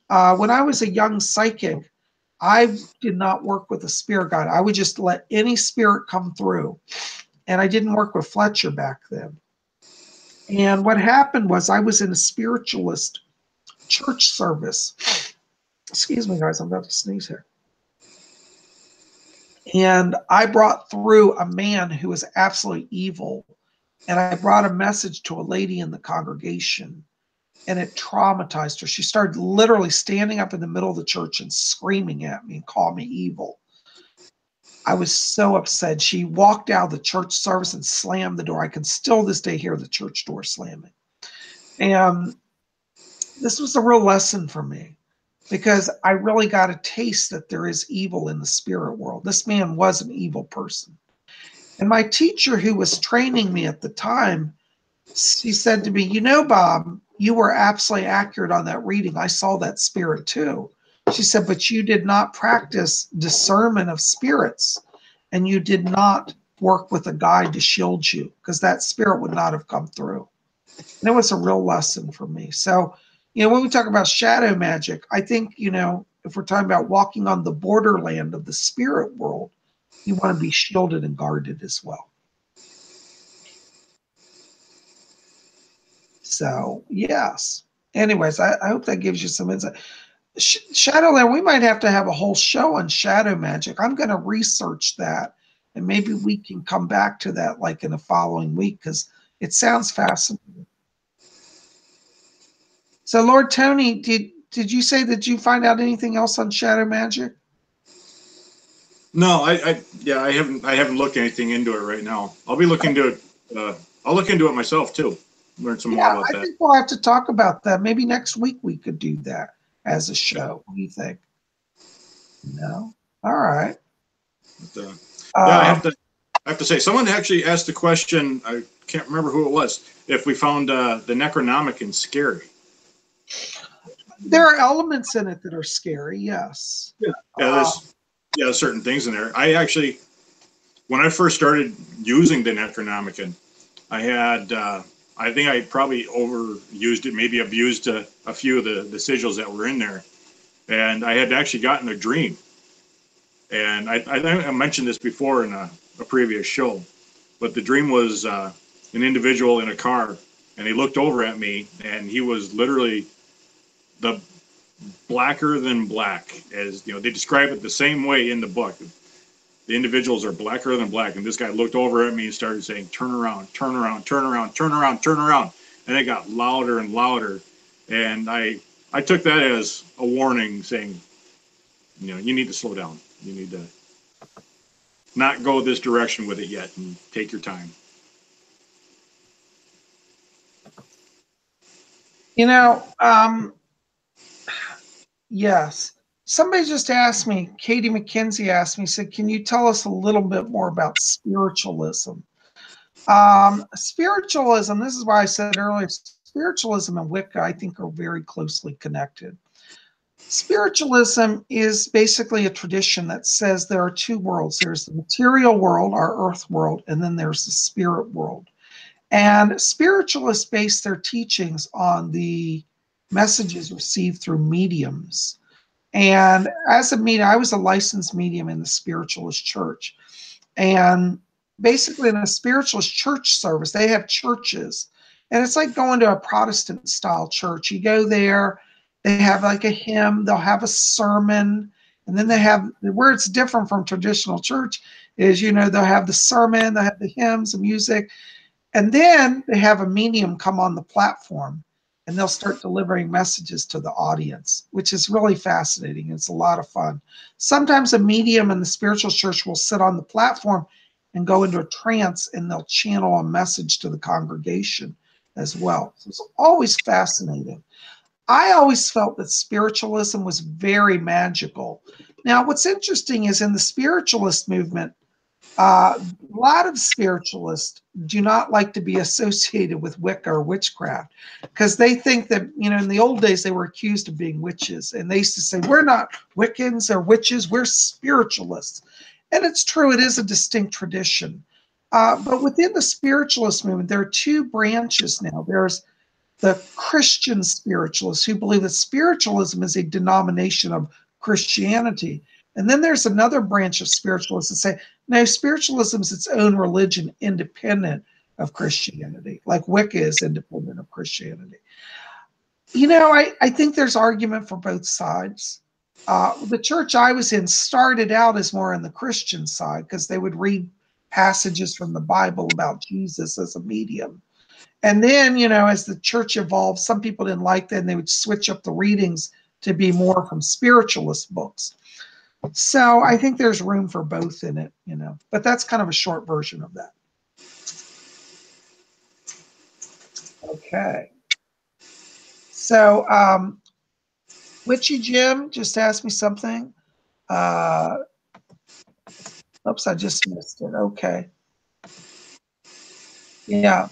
When I was a young psychic, I did not work with a spirit guide. I would just let any spirit come through. And I didn't work with Fletcher back then. And what happened was I was in a spiritualist church service. Excuse me, guys, I'm about to sneeze here. And I brought through a man who was absolutely evil. And I brought a message to a lady in the congregation, and it traumatized her. She started literally standing up in the middle of the church and screaming at me and calling me evil. I was so upset. She walked out of the church service and slammed the door. I can still this day hear the church door slamming. And this was a real lesson for me, because I really got a taste that there is evil in the spirit world. This man was an evil person. And my teacher, who was training me at the time, she said to me, Bob, you were absolutely accurate on that reading. I saw that spirit too. She said, but you did not practice discernment of spirits, and you did not work with a guide to shield you, because that spirit would not have come through. And it was a real lesson for me. So, when we talk about shadow magic, I think, if we're talking about walking on the borderland of the spirit world, you want to be shielded and guarded as well. So, yes. Anyways, I hope that gives you some insight. Shadowland, we might have to have a whole show on shadow magic. I'm going to research that, and maybe we can come back to that like in the following week, because it sounds fascinating. So, Lord Tony, did you say that you find out anything else on shadow magic? No, I haven't looked anything into it right now. I'll be looking into it. I'll look into it myself too. Learn some more about that. I think we'll have to talk about that. Maybe next week we could do that as a show. What do you think? No? All right. But, I have to say, someone actually asked the question, I can't remember who it was, if we found the Necronomicon scary. There are elements in it that are scary, yes. There's certain things in there. I actually, when I first started using the Necronomicon, I had, I think I probably overused it, maybe abused a few of the sigils that were in there. And I had actually gotten a dream. And I mentioned this before in a previous show, but the dream was an individual in a car, and he looked over at me, and he was literally the blacker than black, as they describe it the same way in the book. The individuals are blacker than black, and this guy looked over at me and started saying, "Turn around, turn around, turn around, turn around, turn around," and it got louder and louder. And I took that as a warning, saying, you need to slow down. You need to not go this direction with it yet, and take your time. Yes. Somebody just asked me, Katie McKenzie asked me, said, can you tell us a little bit more about spiritualism? Spiritualism, this is why I said earlier, spiritualism and Wicca, I think, are very closely connected. Spiritualism is basically a tradition that says there are two worlds. There's the material world, our earth world, and then there's the spirit world. And spiritualists base their teachings on the messages received through mediums. And as a medium, I was a licensed medium in the spiritualist church. And basically in a spiritualist church service, they have churches. And it's like going to a Protestant style church. You go there, they have like a hymn, they'll have a sermon, And then they have, where it's different from traditional church is, you know, they'll have the sermon, they'll have the hymns, the music, and then they have a medium come on the platform and they'll start delivering messages to the audience, which is really fascinating. It's a lot of fun. Sometimes a medium in the spiritual church will sit on the platform and go into a trance and they'll channel a message to the congregation as well. So it's always fascinating. I always felt that spiritualism was very magical. Now, what's interesting is in the spiritualist movement, a lot of spiritualists do not like to be associated with Wicca or witchcraft because they think that, you know, in the old days they were accused of being witches. And they used to say, we're not Wiccans or witches, we're spiritualists. And it's true, it is a distinct tradition. But within the spiritualist movement, there are two branches now. There's the Christian spiritualists who believe that spiritualism is a denomination of Christianity. And then there's another branch of spiritualists that say, no, spiritualism is its own religion independent of Christianity, like Wicca is independent of Christianity. You know, I think there's argument for both sides. The church I was in started out as more on the Christian side because they would read passages from the Bible about Jesus as a medium. And then, you know, as the church evolved, some people didn't like that and they would switch up the readings to be more from spiritualist books. So I think there's room for both in it, you know, but that's kind of a short version of that. Okay. So, Witchy Jim just asked me something. Oops, I just missed it. Okay. Yeah.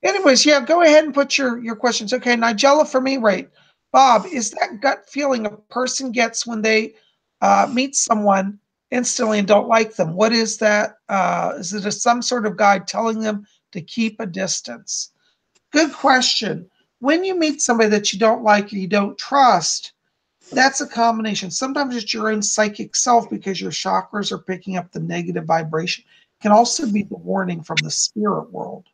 Anyways, yeah, go ahead and put your questions. Okay, Nigella for me, right. Bob, is that gut feeling a person gets when they meet someone instantly and don't like them? What is that? Is it some sort of guide telling them to keep a distance? Good question. When you meet somebody that you don't like and you don't trust, that's a combination. Sometimes it's your own psychic self because your chakras are picking up the negative vibration. It can also be the warning from the spirit world.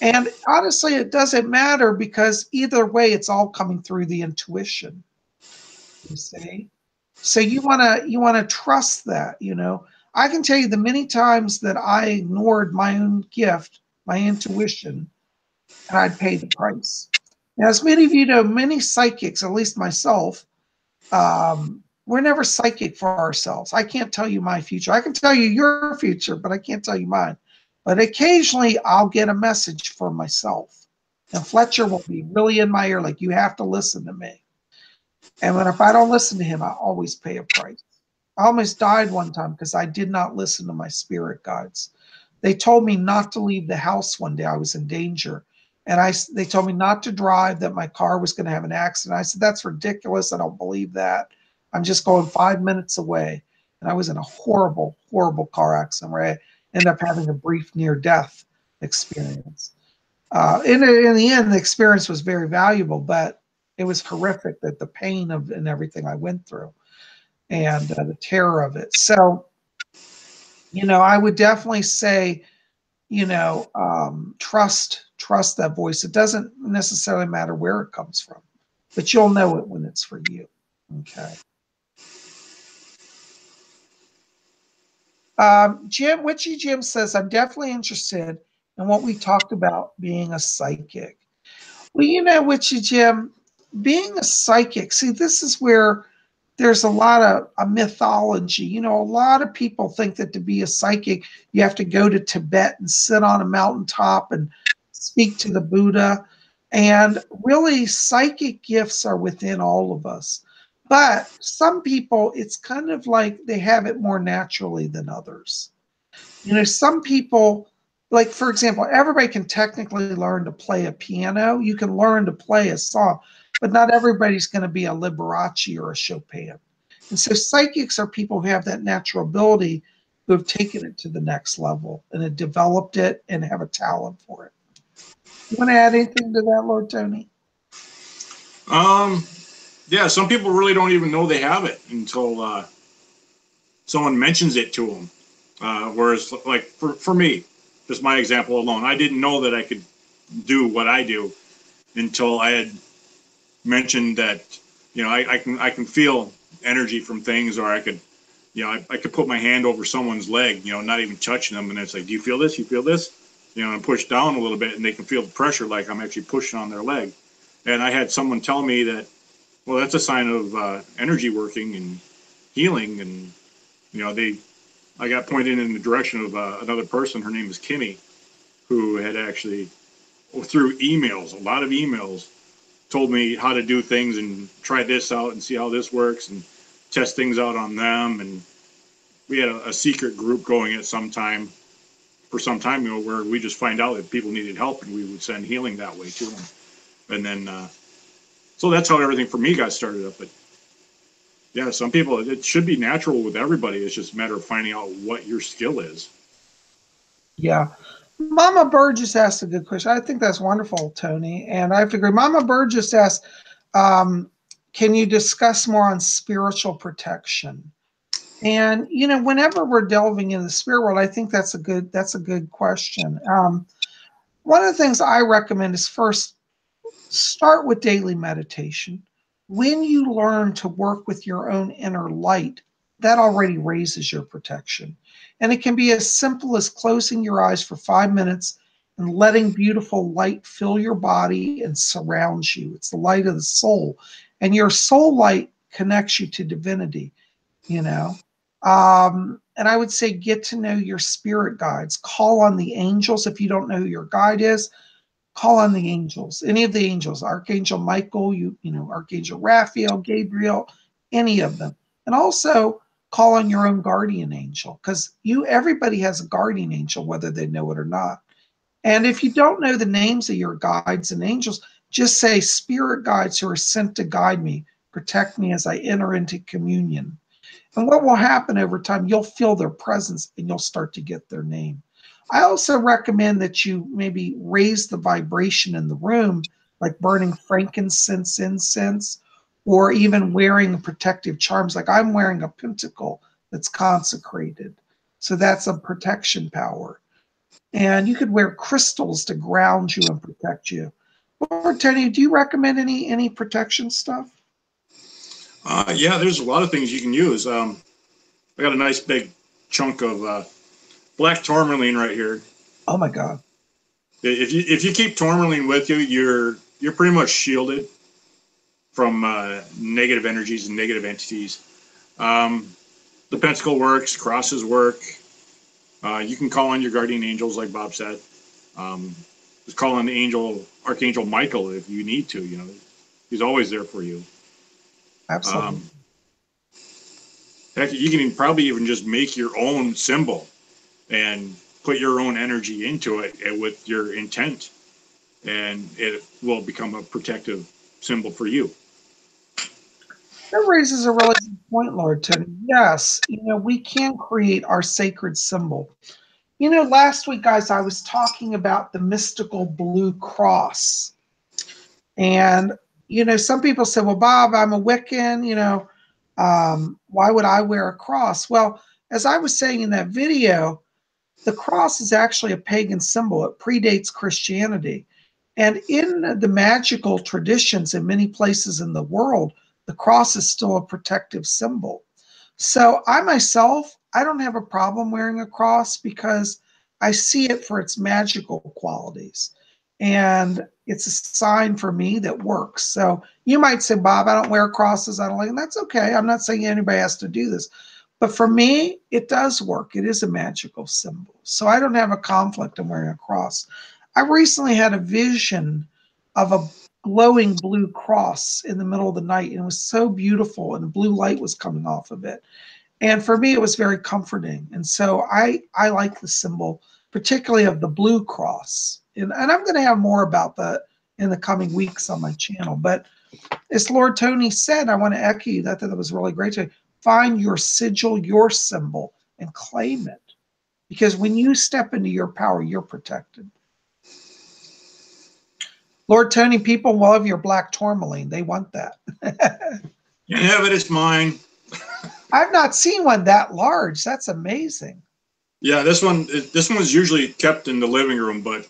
And honestly, it doesn't matter because either way, it's all coming through the intuition. You see, so you wanna trust that. You know, I can tell you the many times that I ignored my own gift, my intuition, and I'd pay the price. Now, as many of you know, many psychics, at least myself, we're never psychic for ourselves. I can't tell you my future. I can tell you your future, but I can't tell you mine. But occasionally I'll get a message for myself. And Fletcher will be really in my ear, like, you have to listen to me. And if I don't listen to him, I always pay a price. I almost died one time because I did not listen to my spirit guides. They told me not to leave the house one day. I was in danger. And they told me not to drive, that my car was going to have an accident. I said, that's ridiculous. I don't believe that. I'm just going 5 minutes away. And I was in a horrible, horrible car accident where I ended up having a brief near-death experience. In the end, the experience was very valuable, but it was horrific, that the pain of and everything I went through and the terror of it. So, you know, I would definitely say, you know, trust that voice. It doesn't necessarily matter where it comes from, but you'll know it when it's for you. Okay. Witchy Jim says, I'm definitely interested in what we talked about being a psychic. Well, you know, Witchy Jim, being a psychic, see, this is where there's a lot of a mythology. You know, a lot of people think that to be a psychic, you have to go to Tibet and sit on a mountaintop and speak to the Buddha. And really, psychic gifts are within all of us. But some people, it's kind of like they have it more naturally than others. You know, some people, like, for example, everybody can technically learn to play a piano. You can learn to play a song, but not everybody's going to be a Liberace or a Chopin. And so psychics are people who have that natural ability, who have taken it to the next level and have developed it and have a talent for it. You want to add anything to that, Lord Tony? Yeah, some people really don't even know they have it until someone mentions it to them. Whereas, like, for me, just my example alone, I didn't know that I could do what I do until I had mentioned that you know, I can feel energy from things, or I could, you know, I could put my hand over someone's leg, you know, not even touching them, and it's like, do you feel this? You feel this? You know, and push down a little bit, and they can feel the pressure like I'm actually pushing on their leg. And I had someone tell me that, well, that's a sign of energy working and healing, and you know, I got pointed in the direction of another person. Her name is Kimmy, who had actually, through emails, a lot of emails, told me how to do things and try this out and see how this works and test things out on them. And we had a secret group going at some time, for some time, you know, where we just find out that people needed help and we would send healing that way to them. And then, so that's how everything for me got started up. But yeah, some people, it should be natural with everybody. It's just a matter of finding out what your skill is. Yeah. Mama Burgess asked a good question. I think that's wonderful, Tony. And I have to agree. Mama Burgess asked, can you discuss more on spiritual protection? And, you know, whenever we're delving into the spirit world, I think that's a good question. One of the things I recommend is first, start with daily meditation. When you learn to work with your own inner light, that already raises your protection. And it can be as simple as closing your eyes for 5 minutes and letting beautiful light fill your body and surround you. It's the light of the soul. And your soul light connects you to divinity, you know. And I would say get to know your spirit guides. Call on the angels. If you don't know who your guide is, call on the angels, any of the angels, Archangel Michael, you know, Archangel Raphael, Gabriel, any of them. And also call on your own guardian angel, because everybody has a guardian angel, whether they know it or not. And if you don't know the names of your guides and angels, just say, spirit guides who are sent to guide me, protect me as I enter into communion. And what will happen over time, you'll feel their presence and you'll start to get their name. I also recommend that you maybe raise the vibration in the room, like burning frankincense, incense, or even wearing protective charms. Like I'm wearing a pentacle that's consecrated. So that's a protection power. And you could wear crystals to ground you and protect you. Or Tony, do you recommend any protection stuff? Yeah, there's a lot of things you can use. I got a nice big chunk of black tourmaline right here. Oh my God! If you keep tourmaline with you, you're pretty much shielded from negative energies and negative entities. The pentacle works, crosses work. You can call on your guardian angels, like Bob said. Just call on the Archangel Michael if you need to. You know, he's always there for you. Absolutely. Heck, you can probably even just make your own symbol and put your own energy into it with your intent, and it will become a protective symbol for you. That raises a really good point, Lord Tony. Yes, you know, we can create our sacred symbol. You know, last week, guys, I was talking about the mystical blue cross. And, you know, some people say, well, Bob, I'm a Wiccan, you know, why would I wear a cross? Well, as I was saying in that video, the cross is actually a pagan symbol. It predates Christianity. And in the magical traditions in many places in the world, the cross is still a protective symbol. So I myself, I don't have a problem wearing a cross because I see it for its magical qualities. And it's a sign for me that works. So you might say, Bob, I don't wear crosses. I don't like, and that's okay. I'm not saying anybody has to do this. But for me, it does work. It is a magical symbol. So I don't have a conflict in wearing a cross. I recently had a vision of a glowing blue cross in the middle of the night. And it was so beautiful, and the blue light was coming off of it. And for me, it was very comforting. And so I like the symbol, particularly of the blue cross. And I'm going to have more about that in the coming weeks on my channel. But as Lord Tony said, I want to echo you. I thought that was really great to find your sigil, your symbol, and claim it. Because when you step into your power, you're protected. Lord Tony, people love your black tourmaline. They want that. You can have it, it's mine. I've not seen one that large. That's amazing. Yeah, this one's usually kept in the living room, but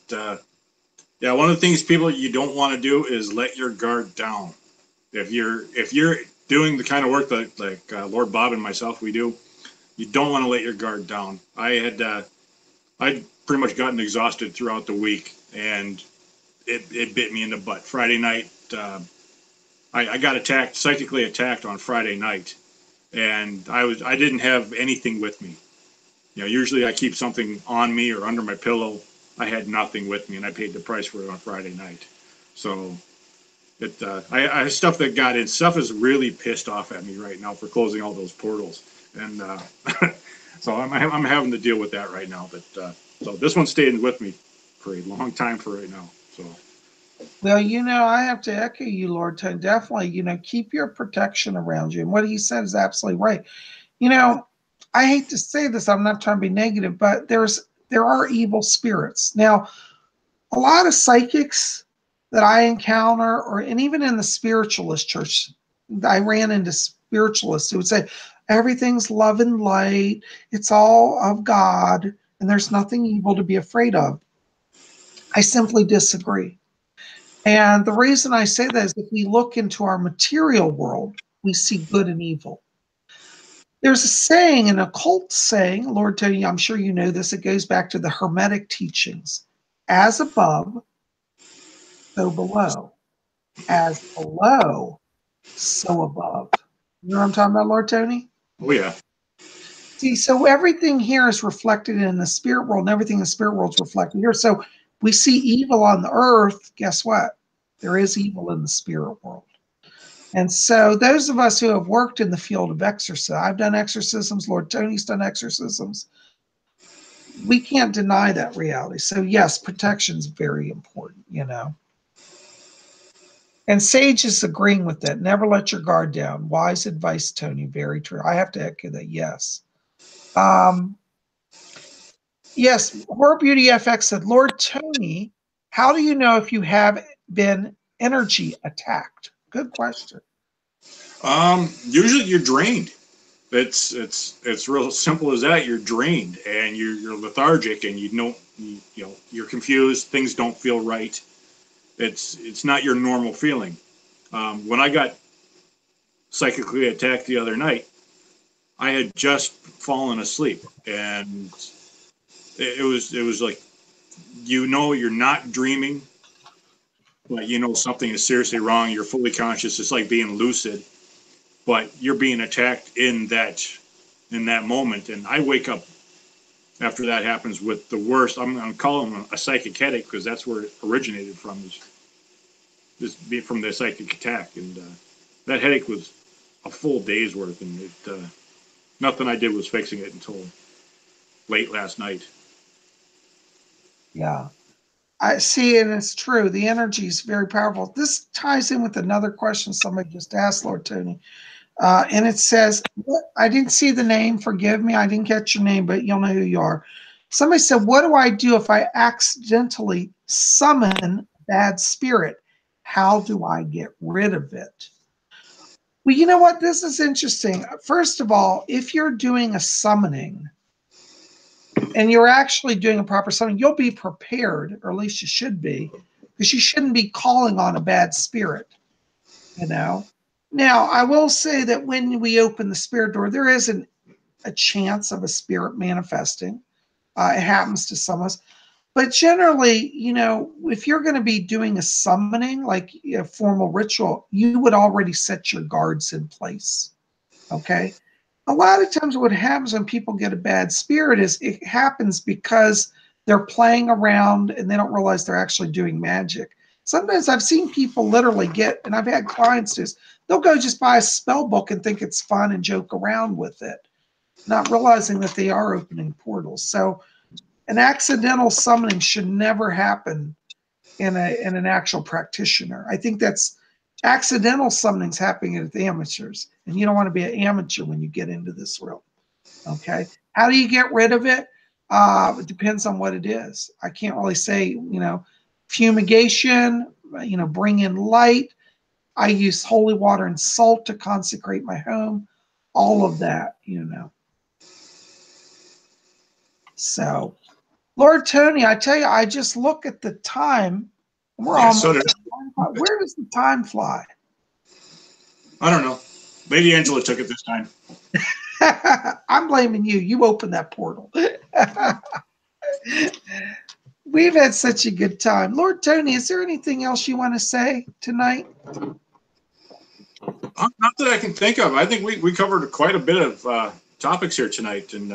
yeah, one of the things people you don't want to do is let your guard down. If you're doing the kind of work that like Lord Bob and myself we do, you don't want to let your guard down. I'd pretty much gotten exhausted throughout the week, and it bit me in the butt. Friday night, I got psychically attacked on Friday night, and I didn't have anything with me. Usually I keep something on me or under my pillow. I had nothing with me, and I paid the price for it on Friday night. So I stuff that got in. Stuff is really pissed off at me right now for closing all those portals, and so I'm having to deal with that right now. But so this one's staying with me for a long time for right now. So. Well, I have to echo you, Lord Tone. Definitely, keep your protection around you. And what he said is absolutely right. I hate to say this, I'm not trying to be negative, but there are evil spirits. Now, a lot of psychics that I encounter, and even in the spiritualist church, I ran into spiritualists who would say, everything's love and light, it's all of God, and there's nothing evil to be afraid of. I simply disagree. And the reason I say that is if we look into our material world, we see good and evil. There's a saying, an occult saying, Lord Tony, I'm sure you know this, it goes back to the Hermetic teachings. As above, so below. As below, so above. You know what I'm talking about, Lord Tony? Oh, yeah. See, so everything here is reflected in the spirit world, and everything in the spirit world is reflected here. So we see evil on the earth. Guess what? There is evil in the spirit world. And so those of us who have worked in the field of exorcism, I've done exorcisms, Lord Tony's done exorcisms, we can't deny that reality. So yes, protection is very important, And Sage is agreeing with that. Never let your guard down. Wise advice, Tony. Very true. I have to echo that, yes. Yes, Horror Beauty FX said, Lord Tony, how do you know if you have been energy attacked? Good question. Usually you're drained. It's real simple as that. You're drained and you're lethargic and you're confused. Things don't feel right. It's not your normal feeling. When I got psychically attacked the other night, I had just fallen asleep, and it was like, you're not dreaming, but something is seriously wrong. You're fully conscious. It's like being lucid, but you're being attacked in that moment. And I wake up after that happens with the worst. I'm going to call him a psychic headache because that's where it originated from, from the psychic attack. And that headache was a full day's worth, and nothing I did was fixing it until late last night. Yeah. I see, and it's true. The energy is very powerful. This ties in with another question somebody just asked, Lord Tony. And it says, I didn't see the name. Forgive me. I didn't catch your name, but you'll know who you are. Somebody said, what do I do if I accidentally summon a bad spirit? How do I get rid of it? Well, you know what? This is interesting. First of all, if you're doing a summoning, and you're actually doing a proper summoning, you'll be prepared, or at least you should be, because you shouldn't be calling on a bad spirit, Now, I will say that when we open the spirit door, there isn't a chance of a spirit manifesting. It happens to some of us. But generally, if you're going to be doing a summoning, like a formal ritual, you would already set your guards in place, okay? A lot of times what happens when people get a bad spirit is it happens because they're playing around and they don't realize they're actually doing magic. Sometimes I've seen people literally and I've had clients do this, they'll go just buy a spell book and think it's fun and joke around with it, not realizing that they are opening portals. So an accidental summoning should never happen in an actual practitioner. I think that's accidental summonings happening at the amateurs, and you don't want to be an amateur when you get into this realm. Okay, how do you get rid of it? It depends on what it is. I can't really say. Fumigation. Bring in light. I use holy water and salt to consecrate my home. All of that. So, Lord Tony, I tell you, I just look at the time. We're almost. So where does the time fly? I don't know. Lady Angela took it this time. I'm blaming you. You opened that portal. We've had such a good time. Lord Tony, is there anything else you want to say tonight? Not that I can think of. I think we covered quite a bit of topics here tonight, and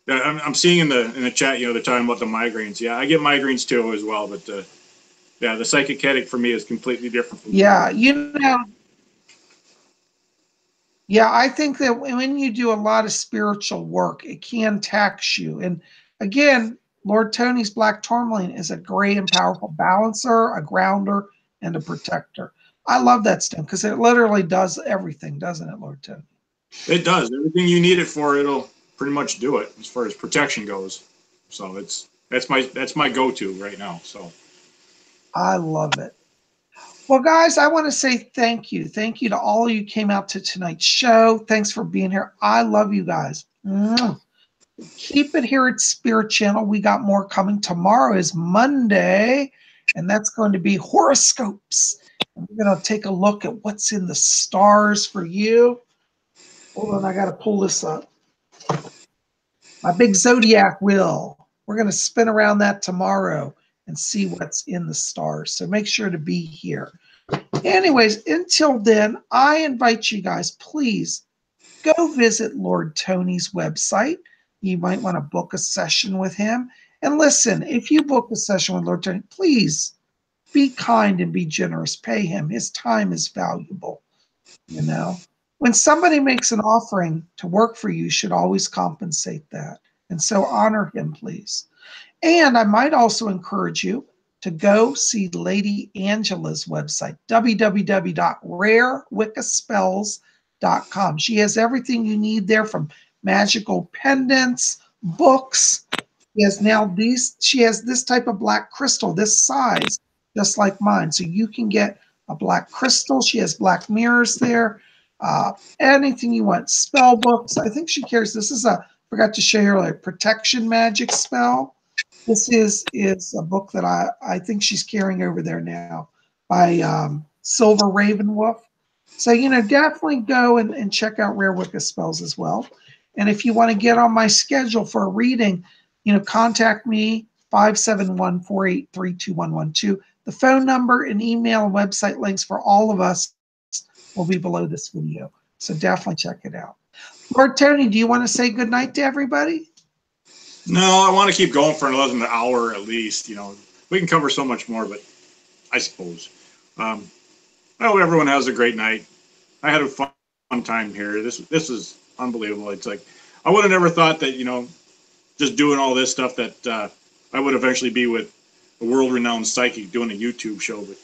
I'm seeing in the chat, they're talking about the migraines. Yeah, I get migraines too as well, but yeah, the psychic headache for me is completely different. Yeah, yeah, I think that when you do a lot of spiritual work, it can tax you. And again, Lord Tony's black tourmaline is a great and powerful balancer, a grounder, and a protector. I love that stone because it literally does everything, doesn't it, Lord Tony? It does. Everything you need it for, it'll pretty much do it as far as protection goes. So that's my go-to right now. So I love it. Well, guys, I want to say thank you. Thank you to all of you who came out to tonight's show. Thanks for being here. I love you guys. Keep it here at Spirit Channel. We got more coming. Tomorrow is Monday, and that's going to be horoscopes. And we're going to take a look at what's in the stars for you. Hold on, I got to pull this up. My big zodiac wheel. We're going to spin around that tomorrow and see what's in the stars. So make sure to be here. Anyways, until then, I invite you guys, please go visit Lord Tony's website. You might want to book a session with him. And listen, if you book a session with Lord Tony, please be kind and be generous. Pay him. His time is valuable. When somebody makes an offering to work for you, you should always compensate that. And so honor him, please. And I might also encourage you to go see Lady Angela's website, www.rarewiccaspells.com. She has everything you need there, from magical pendants, books. She has this type of black crystal, this size, just like mine. So you can get a black crystal. She has black mirrors there. Anything you want. Spell books. I think she carries, forgot to show you earlier, protection magic spell. This is a book that I think she's carrying over there now by Silver Raven Wolf. So, definitely go and check out Rare Wicca Spells as well. And if you want to get on my schedule for a reading, contact me, 571-483-2112. The phone number and email and website links for all of us will be below this video. So definitely check it out. Lord Tony, do you want to say good night to everybody? No, I want to keep going for another hour at least. We can cover so much more, but I suppose. I hope everyone has a great night. I had a fun time here. This is unbelievable. It's like I would have never thought that just doing all this stuff that I would eventually be with a world-renowned psychic doing a YouTube show. But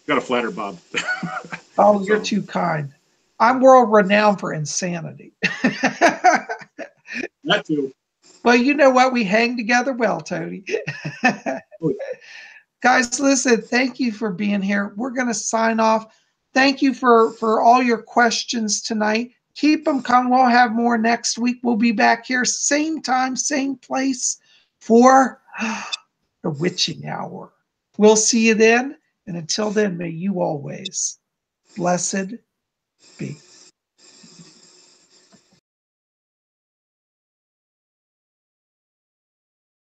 got to flatter Bob. Oh, you're too kind. I'm world-renowned for insanity. That too. Well, you know what? We hang together well, Tony. Guys, listen, thank you for being here. We're going to sign off. Thank you for all your questions tonight. Keep them coming. We'll have more next week. We'll be back here, same time, same place, for the witching hour. We'll see you then. And until then, may you always blessed be.